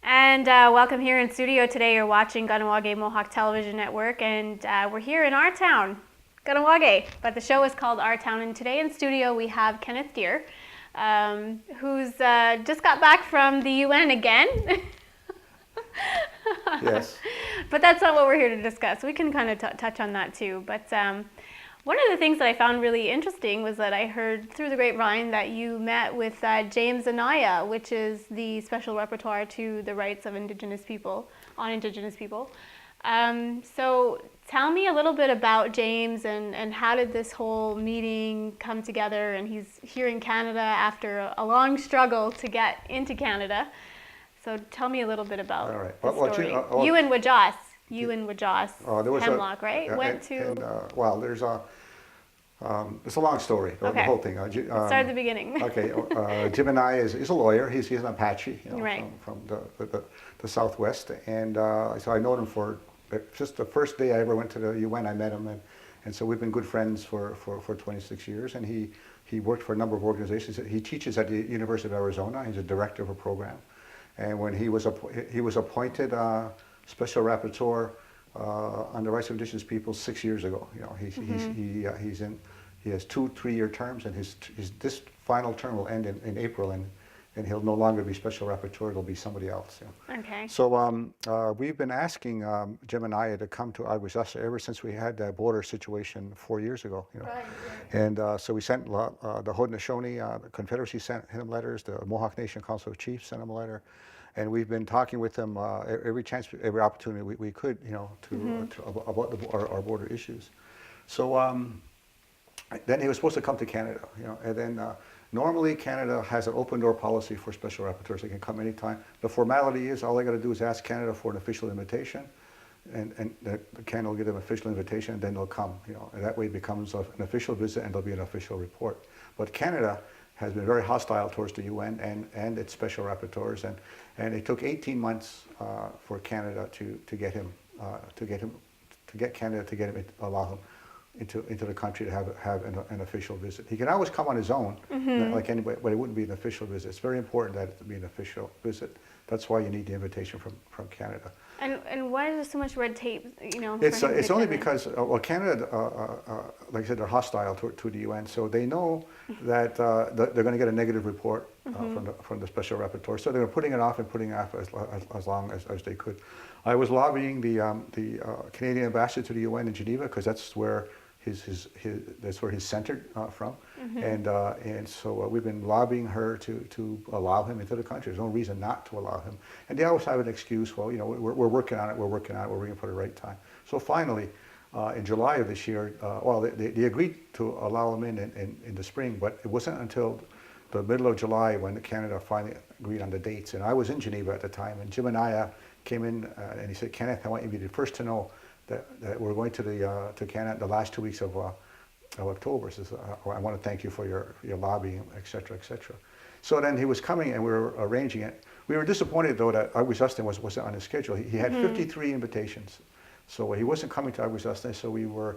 And welcome here in studio today. You're watching Kahnawake Mohawk Television Network, and we're here in our town, Kahnawake. But the show is called Our Town, and today in studio we have Kenneth Deer, who's just got back from the UN again. Yes. But that's not what we're here to discuss. We can kind of touch on that too. But one of the things that I found really interesting was that I heard through the grapevine that you met with James Anayo, which is the special rapporteur to the rights of Indigenous people, on Indigenous people. So tell me a little bit about James and how did this whole meeting come together? And he's here in Canada after a long struggle to get into Canada. So tell me a little bit about the story. You and Wajas, Hemlock, right? Went to... well, there's a... it's a long story, the whole thing. Let's start at the beginning. Okay, Jim Anayo is a lawyer. He's an Apache, right. from the Southwest. And so I know him for just the first day I ever went to the UN, I met him. And so we've been good friends for 26 years. And he worked for a number of organizations. He teaches at the University of Arizona. He's a director of a program. And when he was appointed special rapporteur on the rights of Indigenous peoples 6 years ago. He has 2 3-year terms, and this final term will end in April, and he'll no longer be special rapporteur. It'll be somebody else. Okay. So we've been asking Jim Anayo to come to Aguasasta ever since we had that border situation 4 years ago. Right. And so we sent the Haudenosaunee, the Confederacy sent him letters. The Mohawk Nation Council of Chiefs sent him a letter. And we've been talking with them every opportunity we could, about our border issues. So then he was supposed to come to Canada, and then normally Canada has an open door policy for special rapporteurs. They can come anytime. The formality is all they got to do is ask Canada for an official invitation, and Canada will give them an official invitation, and then they'll come, and that way it becomes an official visit, and there'll be an official report. But Canada has been very hostile towards the UN and its special rapporteurs, and it took 18 months for Canada to get Canada to allow him into the country to have an official visit. He can always come on his own, like anybody, but it wouldn't be an official visit. It's very important that it to be an official visit. That's why you need the invitation from Canada. And why is there so much red tape? It's only because Canada, like I said, they're hostile to the UN, so they know that they're going to get a negative report from the special rapporteur. So they're putting it off as long as they could. I was lobbying the Canadian ambassador to the UN in Geneva, because that's where that's where he's centered from, and so we've been lobbying her to allow him into the country. There's no reason not to allow him, and they always have an excuse. Well, we're working on it. We're waiting for the right time. So finally, in July of this year, they agreed to allow him in the spring, but it wasn't until the middle of July when Canada finally agreed on the dates. And I was in Geneva at the time, and Jim Anayo came in and he said, "Kenneth, I want you to be the first to know that we're going to Canada the last 2 weeks of October. Says, I want to thank you for your lobbying, et cetera, et cetera." So then he was coming, and we were arranging it. We were disappointed, though, that Aguasasta wasn't on his schedule. He had 53 invitations, so he wasn't coming to Aguasasta. So we were,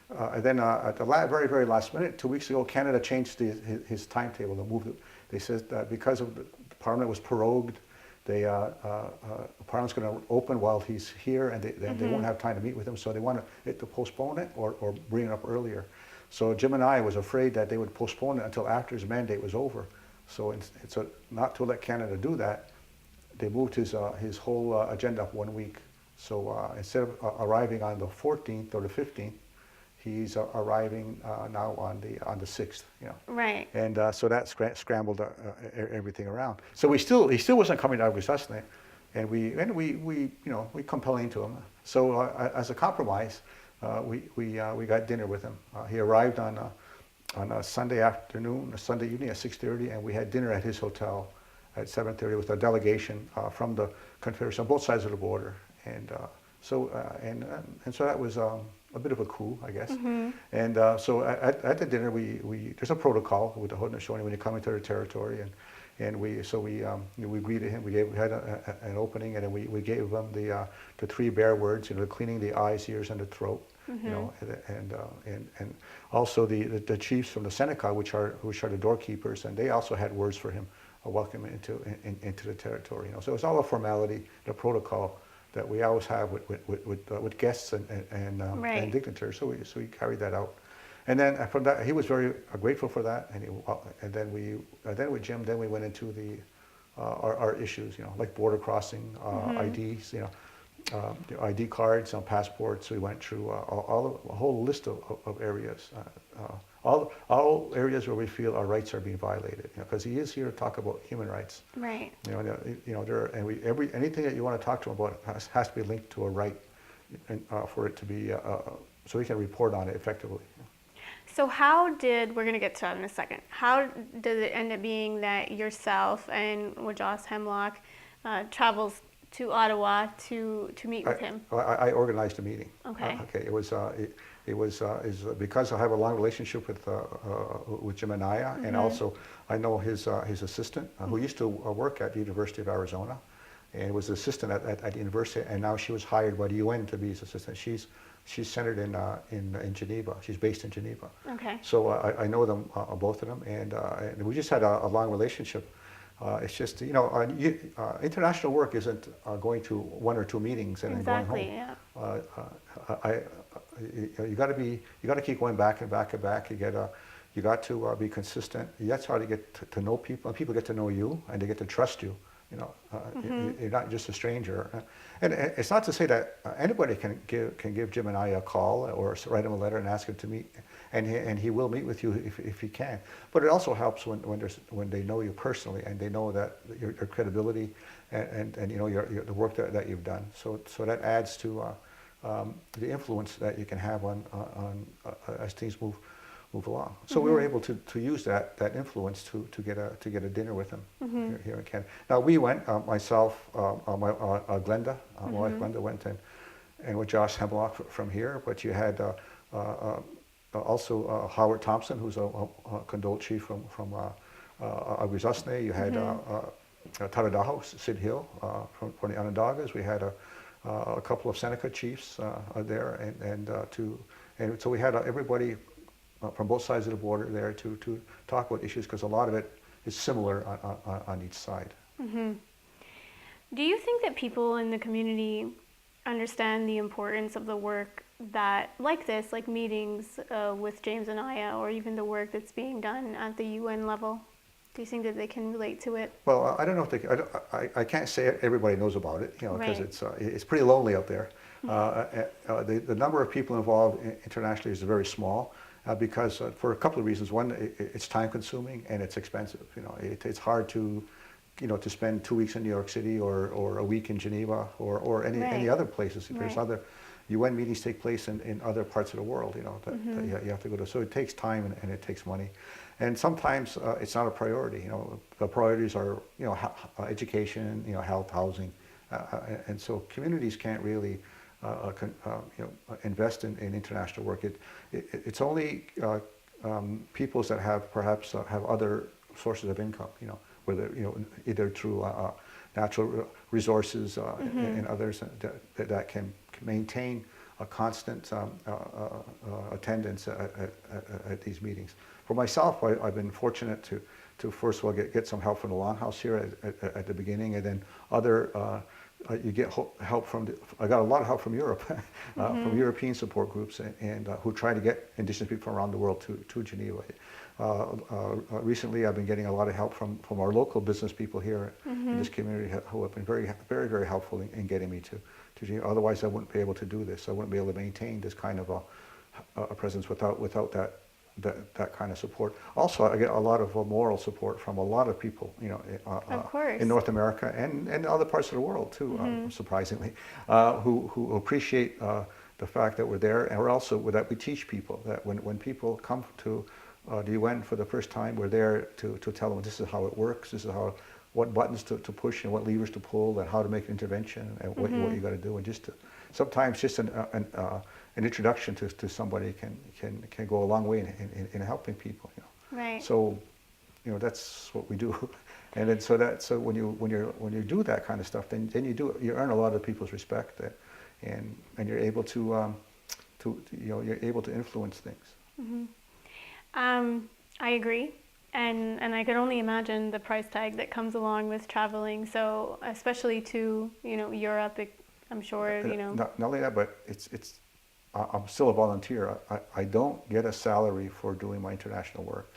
and then at the very, very last minute, 2 weeks ago, Canada changed his timetable and moved it. They said that because of the Parliament was prorogued, Parliament's going to open while he's here, and they won't have time to meet with him, so they wanted it to postpone it or bring it up earlier. So Jim and I was afraid that they would postpone it until after his mandate was over. So not to let Canada do that, they moved his whole agenda up 1 week. So instead of arriving on the 14th or the 15th, he's arriving now on the 6th, Right. And so that scrambled everything around. So he still wasn't coming to Aguasasta, and we compelling to him. So as a compromise, we got dinner with him. He arrived on a Sunday afternoon, a Sunday evening at 6:30, and we had dinner at his hotel at 7:30 with a delegation from the Confederacy on both sides of the border, and so that was a bit of a coup, I guess. And so at the dinner, there's a protocol with the Haudenosaunee when you come into their territory, and we greeted him. We had an opening, and then we gave him the 3 bear words, cleaning the eyes, ears, and the throat. And also the chiefs from the Seneca, which are the doorkeepers, and they also had words for him welcome into the territory. So it's all a formality, the protocol that we always have with guests and dignitaries. So we carried that out. And then from that, he was very grateful for that. And then with Jim, then we went into our issues, like border crossing, IDs, the ID cards, passports. We went through a whole list of areas, all areas where we feel our rights are being violated. Because he is here to talk about human rights. Right. Anything that you want to talk to him about has to be linked to a right, and for it to be so we can report on it effectively. So we're going to get to that in a second, how did it end up being that yourself and Josh Hemlock travels to Ottawa to meet with him? I organized a meeting. Okay. It was because I have a long relationship with Jim Anayo, and also I know his assistant, who used to work at the University of Arizona, and was assistant at the university, and now she was hired by the UN to be his assistant. She's centered in Geneva. She's based in Geneva. Okay. So I know them, both of them, and we just had a long relationship. It's just, international work isn't going to one or two meetings and then going home. Yeah. You got to keep going back and back and back. You got to be consistent. That's how to get to know people, and people get to know you, and they get to trust you. You're not just a stranger. And it's not to say that anybody can give Jim and I a call or write him a letter and ask him to meet, and he will meet with you if he can. But it also helps when they know you personally and they know that your credibility and the work that you've done. So that adds to the influence that you can have on as things move along. So we were able to use that influence to get a dinner with him here in Canada. Now we went, myself, Glenda, my wife Glenda went and with Josh Hemlock from here, but you had also Howard Thompson, who's a Condole chief from Aguizosne. You had Taradaho, Sid Hill from the Onondagas. We had a couple of Seneca chiefs there, and so we had everybody from both sides of the border there to talk about issues, because a lot of it is similar on each side. Do you think that people in the community understand the importance of the work like meetings with James Anayo, or even the work that's being done at the UN level? Do you think that they can relate to it? Well, I don't know if I can't say everybody knows about it, because it's pretty lonely out there. The number of people involved internationally is very small. Because for a couple of reasons. One, it's time consuming and it's expensive. It's hard to spend 2 weeks in New York City or a week in Geneva or any other places. There's other UN meetings take place in other parts of the world, that you have to go to. So it takes time and it takes money. And sometimes it's not a priority. The priorities are, education, health, housing. And so communities can't really invest in international work. It's only peoples that have perhaps have other sources of income, whether either through natural resources and others that can maintain a constant attendance at these meetings. For myself, I've been fortunate to first of all get some help from the Longhouse here at the beginning, and then other. You get help I got a lot of help from Europe, from European support groups, and who try to get Indigenous people from around the world to Geneva. Recently, I've been getting a lot of help from our local business people here in this community, who have been very, very, very helpful in getting me to Geneva. Otherwise, I wouldn't be able to do this. I wouldn't be able to maintain this kind of a presence without that kind of support. Also, I get a lot of moral support from a lot of people, in North America and other parts of the world too, surprisingly, who appreciate the fact that we're there, and we're also that we teach people that when people come to the UN for the first time, we're there to tell them this is how it works, this is what buttons to push and what levers to pull, and how to make an intervention, and what you got to do, and sometimes just an introduction to somebody can go a long way in helping people. Right. So, that's what we do, and then so when you do that kind of stuff, then you earn a lot of people's respect, and you're able to you're able to influence things. I agree. And I could only imagine the price tag that comes along with traveling. So especially to, Europe, I'm sure, Not only that, but I'm still a volunteer. I don't get a salary for doing my international work.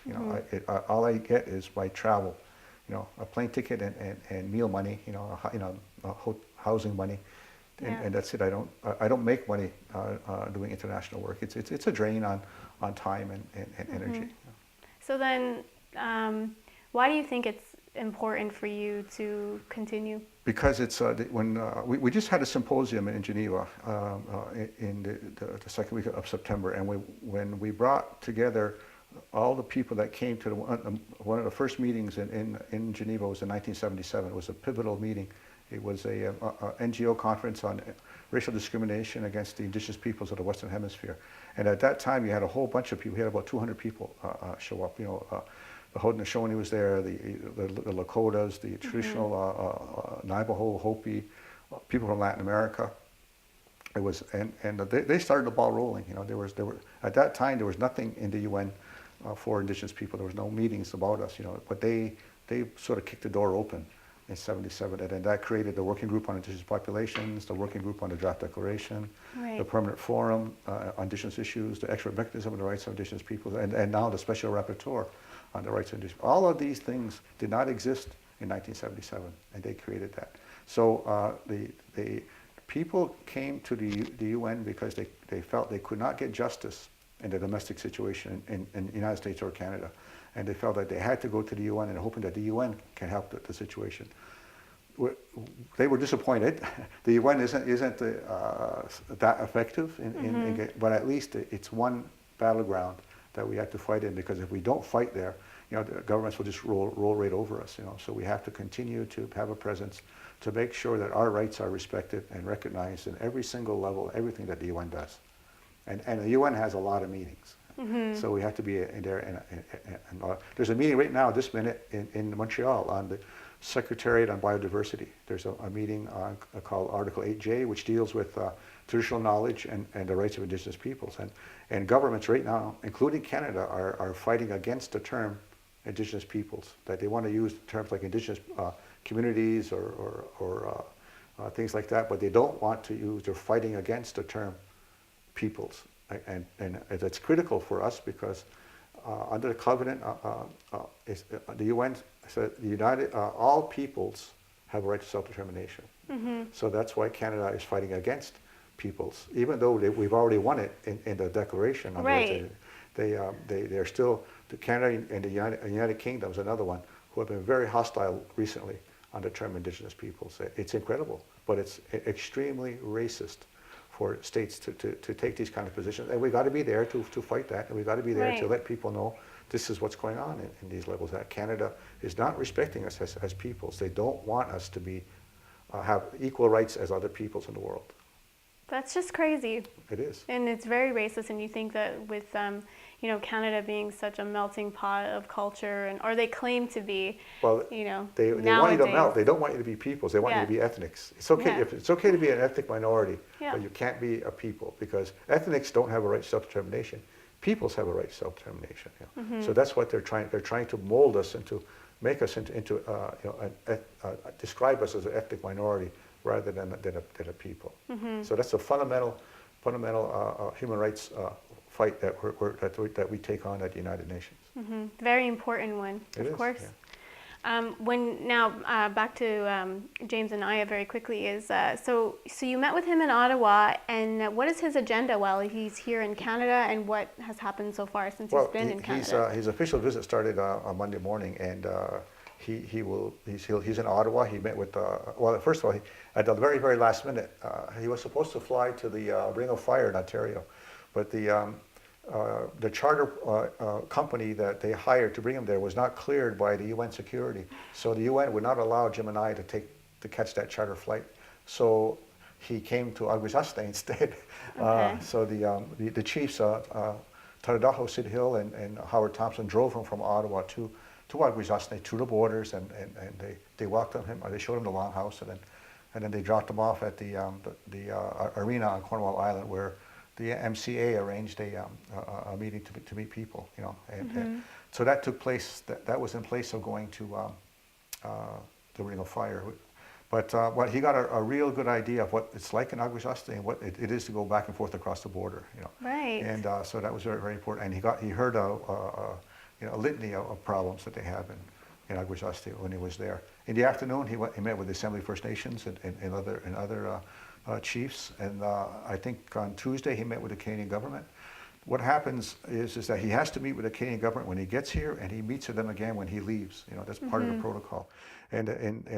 All I get is my travel, a plane ticket and meal money, housing money, and that's it. I don't make money doing international work. It's a drain on time and energy. So then, why do you think it's important for you to continue? Because it's when we just had a symposium in Geneva in the second week of September, and when we brought together all the people that came to one of the first meetings in Geneva was in 1977. It was a pivotal meeting. It was a NGO conference on racial discrimination against the indigenous peoples of the Western Hemisphere. And at that time, you had a whole bunch of people. We had about 200 people show up. The Haudenosaunee was there, the Lakotas, the traditional Navajo, Hopi, people from Latin America. It was, and they started the ball rolling. There were at that time there was nothing in the UN for indigenous people. There was no meetings about us. But they sort of kicked the door open in '77, and that created the Working Group on Indigenous Populations, the Working Group on the Draft Declaration, the Permanent Forum on Indigenous Issues, the Expert Mechanism on the Rights of Indigenous Peoples, and now the Special Rapporteur on the Rights of Indigenous Peoples. All of these things did not exist in 1977, and they created that. So the people came to the UN because they felt they could not get justice in the domestic situation in the United States or Canada. And they felt that they had to go to the UN and hoping that the UN can help the situation. They were disappointed. The UN isn't that effective, but at least it's one battleground that we have to fight in, because if we don't fight there, the governments will just roll right over us. So we have to continue to have a presence to make sure that our rights are respected and recognized in every single level, everything that the UN does. And the UN has a lot of meetings. So we have to be in there. And there's a meeting right now, this minute, in Montreal on the Secretariat on Biodiversity. There's a meeting called Article 8J, which deals with traditional knowledge and the rights of Indigenous peoples. And governments right now, including Canada, are fighting against the term Indigenous peoples, that they want to use terms like Indigenous communities or things like that, but they don't want to use, they're fighting against the term peoples. And that's critical for us because under the covenant, the UN said all peoples have a right to self-determination. So that's why Canada is fighting against peoples, even though we've already won it in the Declaration. They're still, Canada and the United Kingdom is another one who have been very hostile recently on the term Indigenous peoples. It's incredible, but it's extremely racist for states to take these kind of positions. And we've got to be there to fight that, and we've got to be there to let people know this is what's going on in these levels, that Canada is not respecting us as peoples. They don't want us to be have equal rights as other peoples in the world. That's just crazy. It is. And it's very racist, and you think that with Canada being such a melting pot of culture, or they claim to be, they want you to melt. They don't want you to be peoples. They want you to be ethnics. It's okay if it's okay to be an ethnic minority, but you can't be a people, because ethnics don't have a right to self-determination. Peoples have a right to self-determination. So that's what they're trying. They're trying to mold us make us into describe us as an ethnic minority rather than a people. So that's a fundamental human rights fight that we take on at the United Nations. Very important one, of course. Back to James Anayo very quickly is so you met with him in Ottawa, and what is his agenda while he's here in Canada, and what has happened so far since he's been in Canada? His official visit started on Monday morning, and he's in Ottawa. He met with first of all, at the very, very last minute, he was supposed to fly to the Ring of Fire in Ontario, but the charter company that they hired to bring him there was not cleared by the UN security, so the UN would not allow Jim and I to catch that charter flight. So he came to Aguisasne instead. So the chiefs, Taradaho Sid Hill and Howard Thompson, drove him from Ottawa to Aguisasne, to the borders, and they welcomed him. They showed him the longhouse, and then they dropped him off at the arena on Cornwall Island, where the MCA arranged a meeting to meet people. So that took place. That was in place of going to the Ring of Fire. But he got a real good idea of what it's like in Aguasasti and what it is to go back and forth across the border. Right. And so that was very, very important. And he heard a litany of problems that they have in Aguasasti when he was there. In the afternoon, he met with the Assembly First Nations and other chiefs. And I think on Tuesday he met with the Canadian government. What happens is that he has to meet with the Canadian government when he gets here, and he meets with them again when he leaves. That's part of the protocol. And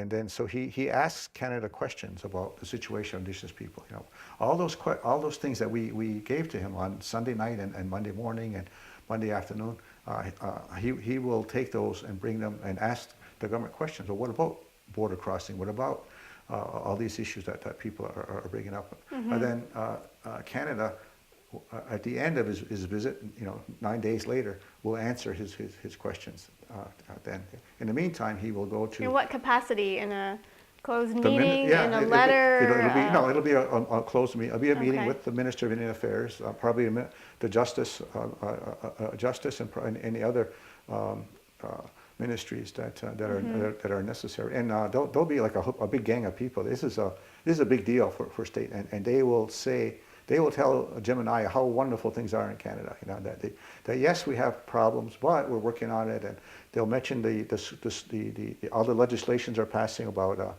then so he asks Canada questions about the situation of Indigenous people. All those things that we gave to him on Sunday night and Monday morning and Monday afternoon. He will take those and bring them and ask the government questions. Well, what about border crossing? What about all these issues that people are bringing up? And then Canada, at the end of his visit, 9 days later, will answer his questions. Then, in the meantime, he will go to. In what capacity? In a closed meeting? In a letter? It'll be a closed meeting. It'll be a meeting with the Minister of Indian Affairs, probably the Justice and any other ministries that are necessary. And there'll be like a big gang of people. This is a big deal for state, and they will say. They will tell Jim Anayo how wonderful things are in Canada. That yes, we have problems, but we're working on it. And they'll mention all the legislations are passing about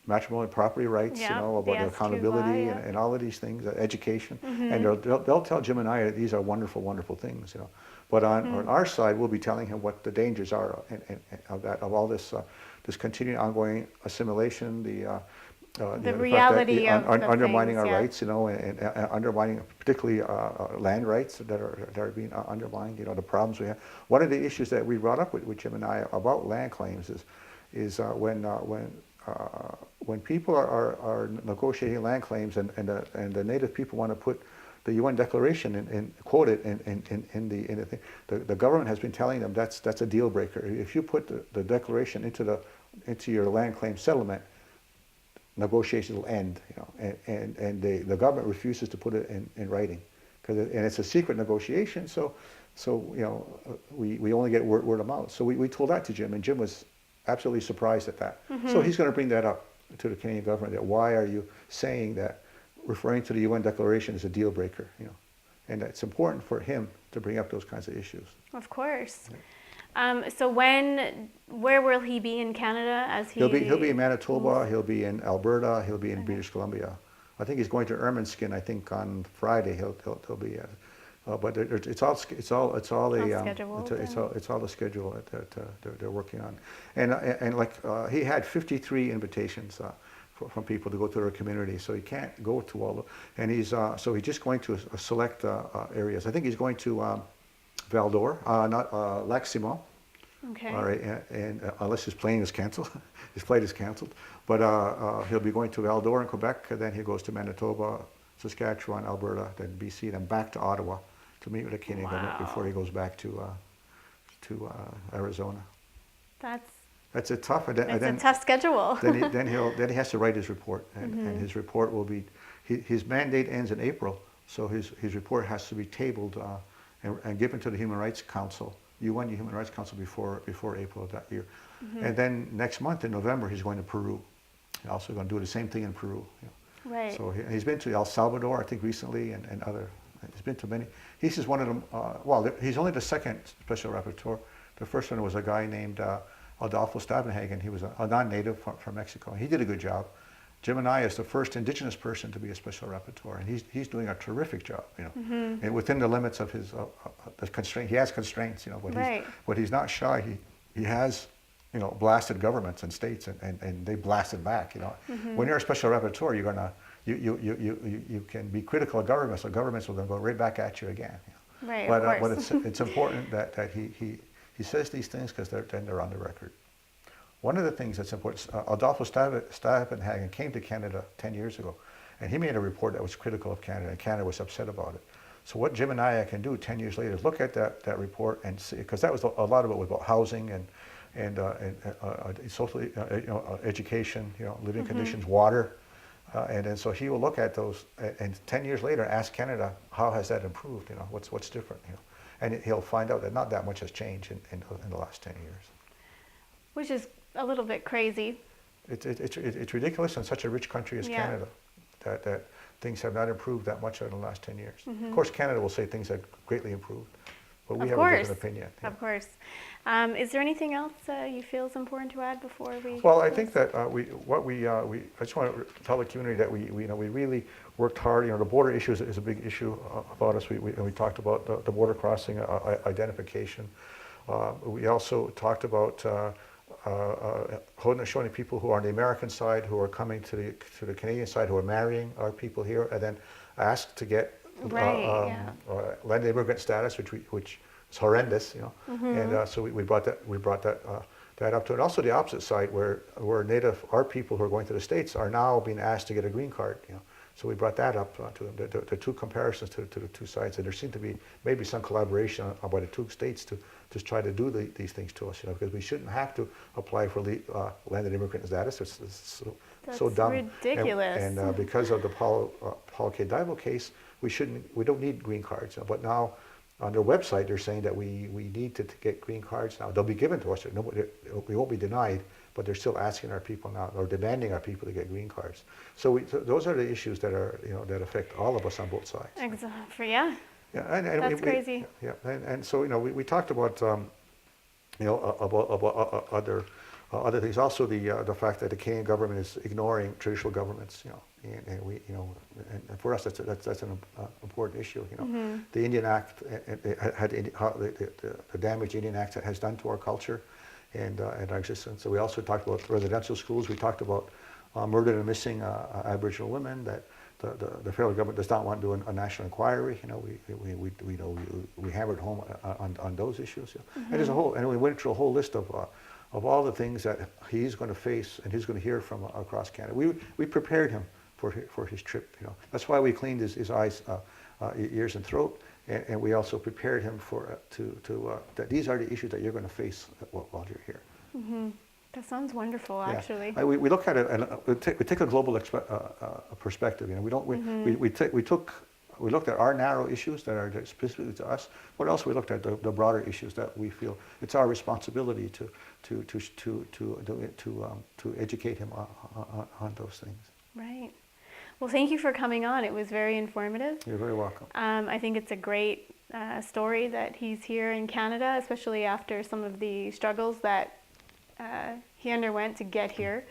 matrimonial property rights, about accountability and all of these things, education. And they'll tell Jim Anayo that these are wonderful, wonderful things. But on our side, we'll be telling him what the dangers are of all this continuing ongoing assimilation, the reality of undermining things, our rights, and undermining particularly land rights that are being undermined. The problems we have. One of the issues that we brought up with Jim Anayo about land claims is when people are negotiating land claims and the Native people want to put the UN Declaration and quote it in the thing, the government has been telling them that's a deal breaker. If you put the Declaration into your land claim settlement, negotiations will end, and the government refuses to put it in writing, and it's a secret negotiation. So we only get word of mouth. So we told that to Jim, and Jim was absolutely surprised at that. So he's going to bring that up to the Canadian government. That why are you saying that referring to the UN Declaration is a deal breaker? And it's important for him to bring up those kinds of issues. Of course. So where will he be in Canada as he? He'll be in Manitoba. He'll be in Alberta. He'll be in British Columbia. I think he's going to Ermineskin. I think on Friday he'll be. But it's all the schedule that they're working on. And like he had 53 invitations from people to go to their community, so he can't go to all of. And he's just going to select areas. I think he's going to Val-d'Or, not Lac-Simon. Okay. All right, and unless his plane is canceled, his flight is canceled. But he'll be going to Val-d'Or in Quebec, and then he goes to Manitoba, Saskatchewan, Alberta, then BC, then back to Ottawa to meet with the Canadian government before he goes back to Arizona. That's a tough. It's a tough schedule. then he has to write his report, and his report will be. His mandate ends in April, so his report has to be tabled and given to the Human Rights Council. UN Human Rights Council before April of that year. And then next month in November he's going to Peru. He's also going to do the same thing in Peru. Right. So he's been to El Salvador, I think, recently, and other. He's been to many. He's just one of them. He's only the second special rapporteur. The first one was a guy named Adolfo Stavenhagen. He was a non-native from Mexico. He did a good job. Jim Anayo is the first Indigenous person to be a special rapporteur, and he's doing a terrific job, and within the limits of his the constraint. He has constraints, but he's not shy. He has, blasted governments and states, and they blasted back. When you're a special rapporteur, you're gonna you can be critical of governments, so governments will then go right back at you again. Right. But it's important that he says these things because they're on the record. One of the things that's important, Adolfo Stavenhagen came to Canada 10 years ago, and he made a report that was critical of Canada, and Canada was upset about it. So what Jim Anayo can do 10 years later is look at that report and see, because that was a lot of it was about housing and social, education, living conditions, water, and then so he will look at those, and 10 years later ask Canada, how has that improved? What's different? and he'll find out that not that much has changed in the last 10 years. Which is a little bit crazy. It's ridiculous in such a rich country as Canada that things have not improved that much in the last 10 years. Of course, Canada will say things have greatly improved, but we have a different opinion. Of course. Is there anything else you feel is important to add before we? Well, I think that I just want to tell the community that we really worked hard. The border issue is a big issue about us. We talked about the border crossing identification. We also talked about showing people who are on the American side, who are coming to the Canadian side, who are marrying our people here, and then asked to get land immigrant status, which is horrendous, And so we brought that up to, and also the opposite side, where our people who are going to the States are now being asked to get a green card, So we brought that up to them. The two comparisons to the two sides, and there seemed to be maybe some collaboration by the two states to just try to do these things to us, because we shouldn't have to apply for landed immigrant status. It's so dumb. Ridiculous. And because of the Paul K. Dival case, we don't need green cards. But now on their website, they're saying that we need to get green cards now. They'll be given to us. We won't be denied, but they're still asking our people now, or demanding our people to get green cards. So those are the issues that are that affect all of us on both sides. Exactly. Yeah, that's crazy. And so we talked about about other things. Also the fact that the Canadian government is ignoring traditional governments. And we and for us that's an important issue. The Indian Act had the damage the Indian Act has done to our culture and our existence. So we also talked about residential schools. We talked about murdered and missing Aboriginal women that. The federal government does not want to do a national inquiry. We hammered home on those issues. And there's we went through a whole list of all the things that he's going to face and he's going to hear from across Canada. We prepared him for his trip. That's why we cleaned his eyes, ears, and throat, and we also prepared him for that these are the issues that you're going to face while you're here. Mm-hmm. That sounds wonderful, actually. We look at it and we take a global perspective. We looked at our narrow issues that are specific to us, but also we looked at the broader issues that we feel it's our responsibility to educate him on those things. Right. Well, thank you for coming on. It was very informative. You're very welcome. I think it's a great story that he's here in Canada, especially after some of the struggles that he underwent to get here.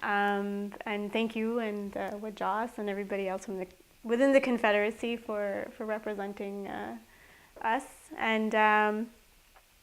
And thank you and Wajas and everybody else within the Confederacy for representing us. And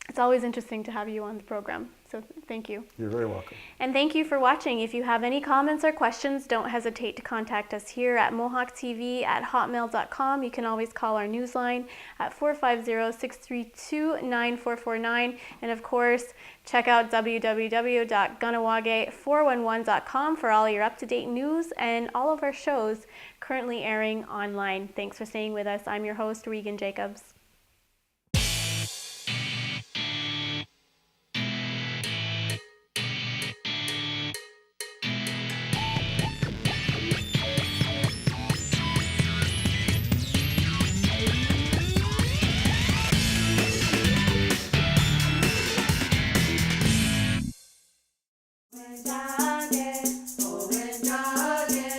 it's always interesting to have you on the program. So thank you. You're very welcome. And thank you for watching. If you have any comments or questions, don't hesitate to contact us here at mohawktv@hotmail.com. You can always call our newsline at 450-632-9449. And of course, check out www.ganawage411.com for all your up-to-date news and all of our shows currently airing online. Thanks for staying with us. I'm your host, Regan Jacobs.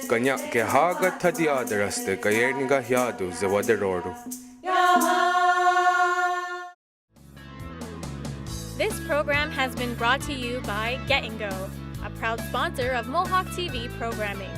Kanya ke haga tadiadaraste kayerniga hiadu zewaderoru. This program has been brought to you by Get and Go, a proud sponsor of Mohawk TV programming.